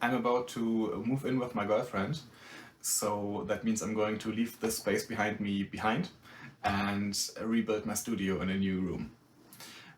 I'm about to move in with my girlfriend, so that means I'm going to leave this space behind me and rebuild my studio in a new room.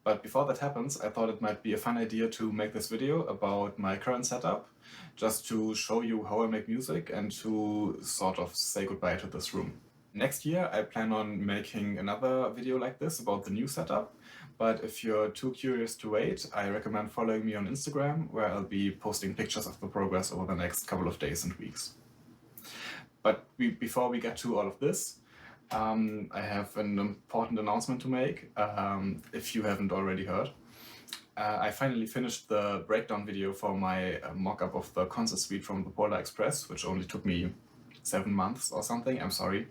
But before that happens, I thought it might be a fun idea to make this video about my current setup, just to show you how I make music and to sort of say goodbye to this room. Next year, I plan on making another video like this about the new setup, but if you're too curious to wait, I recommend following me on Instagram, where I'll be posting pictures of the progress over the next couple of days and weeks. But before we get to all of this, I have an important announcement to make, if you haven't already heard. I finally finished the breakdown video for my mock-up of the concert suite from the Polar Express, which only took me 7 months or something, I'm sorry.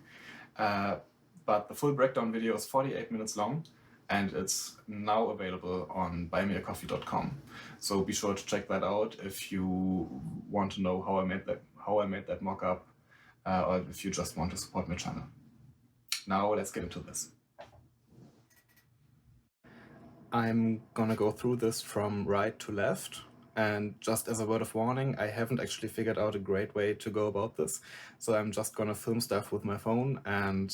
But the full breakdown video is 48 minutes long, and it's now available on buymeacoffee.com. So be sure to check that out if you want to know how I made that mock-up, or if you just want to support my channel. Now let's get into this. I'm gonna go through this from right to left, and just as a word of warning, I haven't actually figured out a great way to go about this, so I'm just gonna film stuff with my phone and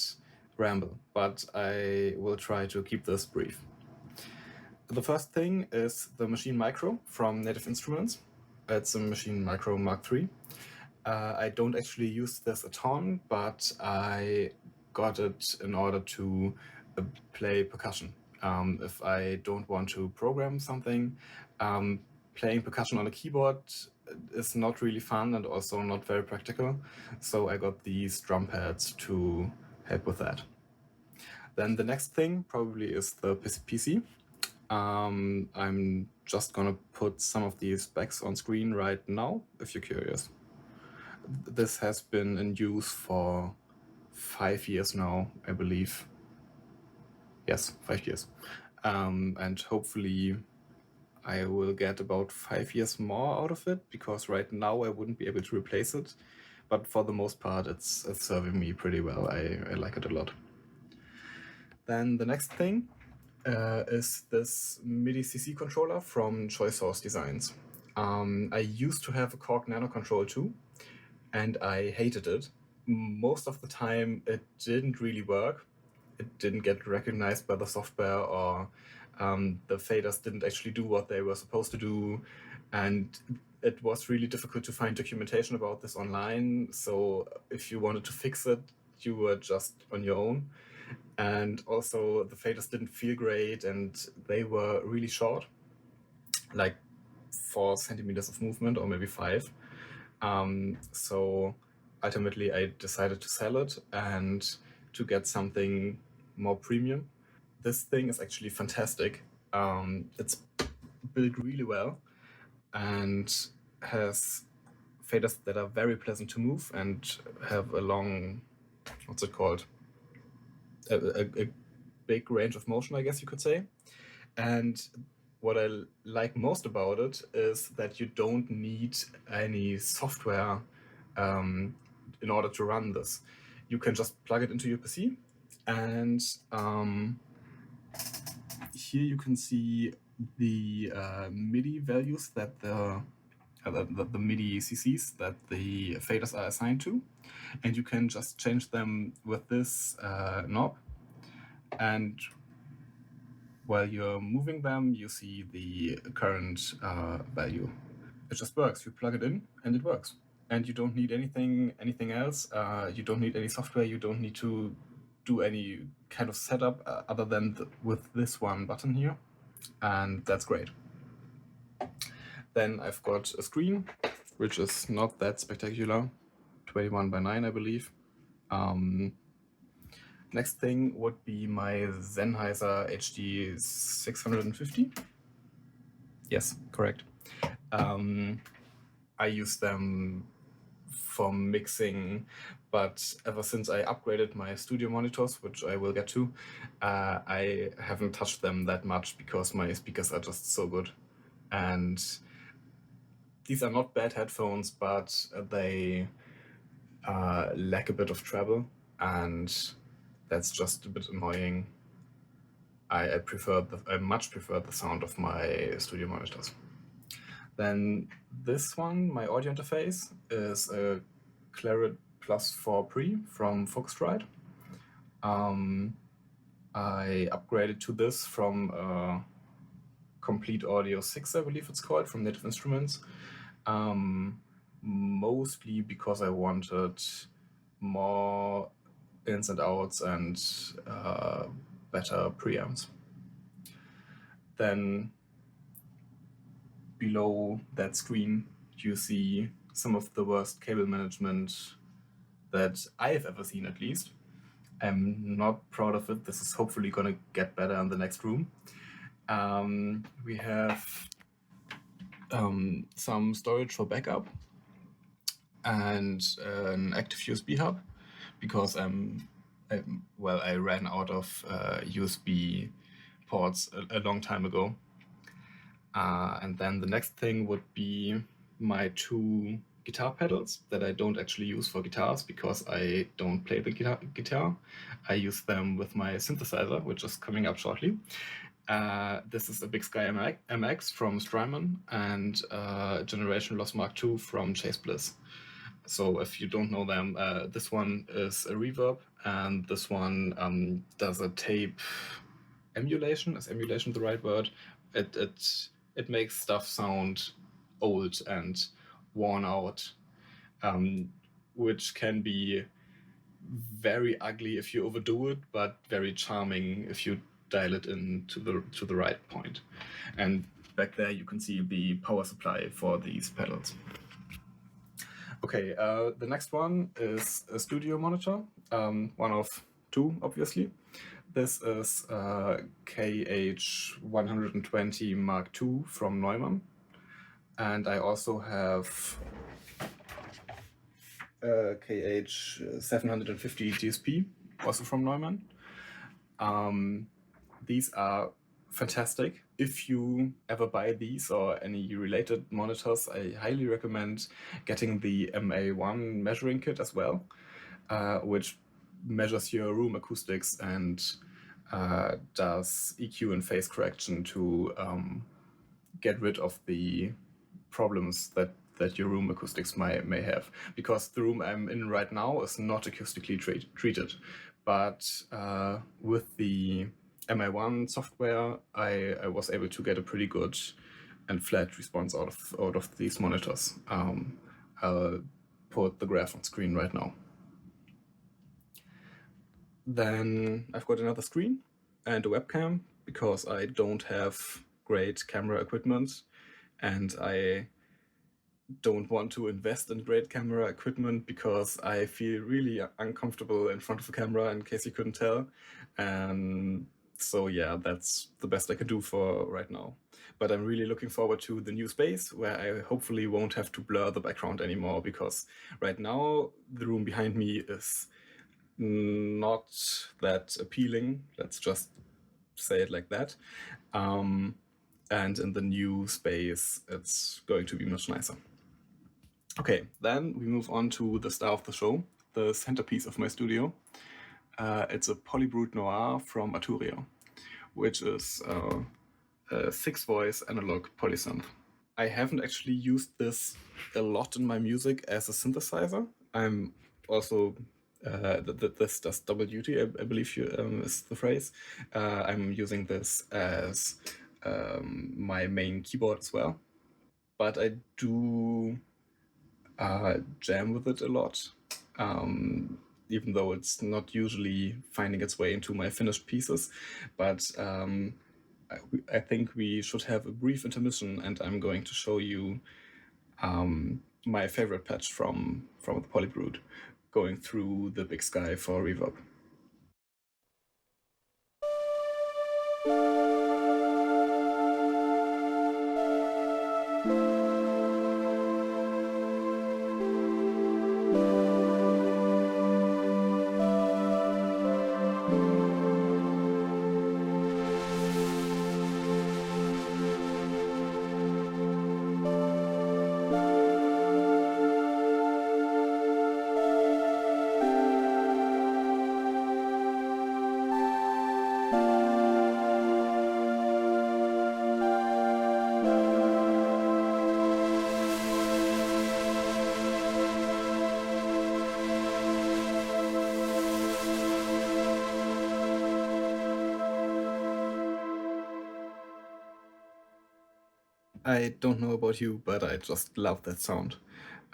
ramble, but I will try to keep this brief. The first thing is the Maschine Micro from Native Instruments. It's a Maschine Micro Mark III. I don't actually use this a ton, but I got it in order to play percussion. If I don't want to program something, playing percussion on a keyboard is not really fun and also not very practical, so I got these drum pads to help with that. Then the next thing probably is the PC. I'm just gonna put some of these specs on screen right now, if you're curious. This has been in use for 5 years now, I believe. Yes, 5 years. And hopefully I will get about 5 years more out of it, because right now I wouldn't be able to replace it. But for the most part, it's serving me pretty well. I like it a lot. Then the next thing is this MIDI CC controller from Choice Source Designs. I used to have a Korg Nano Control too, and I hated it. Most of the time it didn't really work. It didn't get recognized by the software, or the faders didn't actually do what they were supposed to do, and it was really difficult to find documentation about this online, so if you wanted to fix it, you were just on your own. And also the faders didn't feel great, and they were really short, like 4 centimeters of movement, or maybe 5. So ultimately I decided to sell it and to get something more premium. This thing is actually fantastic. It's built really well and has faders that are very pleasant to move and have a long, what's it called? A big range of motion, I guess you could say. And what I like most about it is that you don't need any software in order to run this. You can just plug it into your PC, and here you can see the MIDI values that the MIDI CCs that the faders are assigned to, and you can just change them with this knob, and while you're moving them, you see the current value. It just works. You plug it in and it works. And you don't need anything else. You don't need any software. You don't need to do any kind of setup other than with this one button here. And that's great. Then I've got a screen, which is not that spectacular. 21 by 9, I believe. Next thing would be my Sennheiser HD 650. Yes, correct. I use them for mixing, but ever since I upgraded my studio monitors, which I will get to, I haven't touched them that much because my speakers are just so good. And these are not bad headphones, but they lack a bit of treble, and that's just a bit annoying. I much prefer the sound of my studio monitors. Then this one, my audio interface, is a Claret Plus 4 Pre from Focusrite. I upgraded to this from Complete Audio 6, I believe it's called, from Native Instruments. Mostly because I wanted more ins and outs and better preamps. Then below that screen, you see some of the worst cable management that I've ever seen, at least. I'm not proud of it. This is hopefully going to get better in the next room. We have some storage for backup and an active USB hub because I ran out of USB ports a long time ago. And then the next thing would be my 2 guitar pedals that I don't actually use for guitars because I don't play the guitar. I use them with my synthesizer, which is coming up shortly. This is a Big Sky MX from Strymon and Generation Loss Mark II from Chase Bliss. So if you don't know them, this one is a reverb, and this one does a tape emulation. Is emulation the right word? It makes stuff sound old and worn out, which can be very ugly if you overdo it, but very charming if you dial it in to the right point. And back there you can see the power supply for these pedals. Okay, the next one is a studio monitor, one of 2, obviously. This is KH120 Mark II from Neumann. And I also have KH750 GSP, also from Neumann. These are fantastic. If you ever buy these or any related monitors, I highly recommend getting the MA1 measuring kit as well, which measures your room acoustics and does EQ and phase correction to get rid of the problems that your room acoustics may have. Because the room I'm in right now is not acoustically treated, but with the MI1 software, I was able to get a pretty good and flat response out of these monitors. I'll put the graph on screen right now. Then I've got another screen and a webcam because I don't have great camera equipment and I don't want to invest in great camera equipment because I feel really uncomfortable in front of the camera, in case you couldn't tell. And so yeah, that's the best I can do for right now. But I'm really looking forward to the new space where I hopefully won't have to blur the background anymore, because right now the room behind me is not that appealing. Let's just say it like that. And in the new space, it's going to be much nicer. Okay, then we move on to the star of the show, the centerpiece of my studio. It's a Polybrute Noir from Arturia, which is a 6-voice analog polysynth. I haven't actually used this a lot in my music as a synthesizer. I'm also, this does double duty, I believe is the phrase. I'm using this as my main keyboard as well. But I do jam with it a lot, even though it's not usually finding its way into my finished pieces. But I think we should have a brief intermission, and I'm going to show you my favorite patch from the Polybrute, going through the Big Sky for reverb. I don't know about you, but I just love that sound.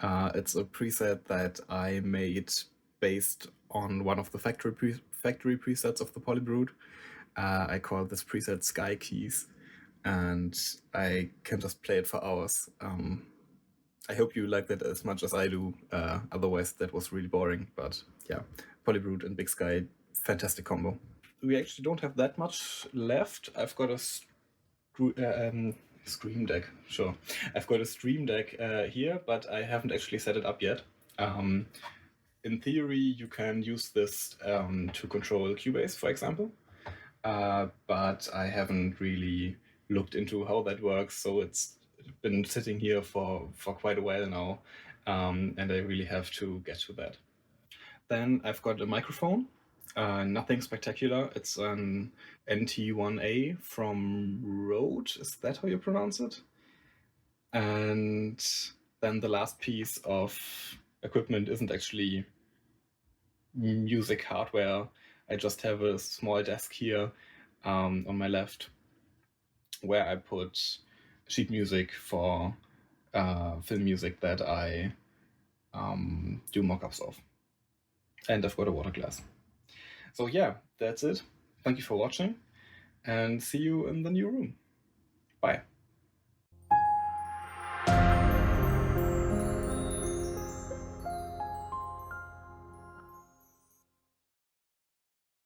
It's a preset that I made based on one of the factory presets of the Polybrute. I call this preset Sky Keys, and I can just play it for hours. I hope you like that as much as I do. Otherwise, that was really boring. But yeah, Polybrute and Big Sky, fantastic combo. We actually don't have that much left. I've got a Stream Deck, sure. I've got a Stream Deck here, but I haven't actually set it up yet. In theory, you can use this to control Cubase, for example, but I haven't really looked into how that works, so it's been sitting here for quite a while now, and I really have to get to that. Then I've got a microphone. Nothing spectacular. It's an NT1A from Rode. Is that how you pronounce it? And then the last piece of equipment isn't actually music hardware. I just have a small desk here on my left where I put sheet music for film music that I do mockups of. And I've got a water glass. So yeah, that's it. Thank you for watching, and see you in the new room. Bye.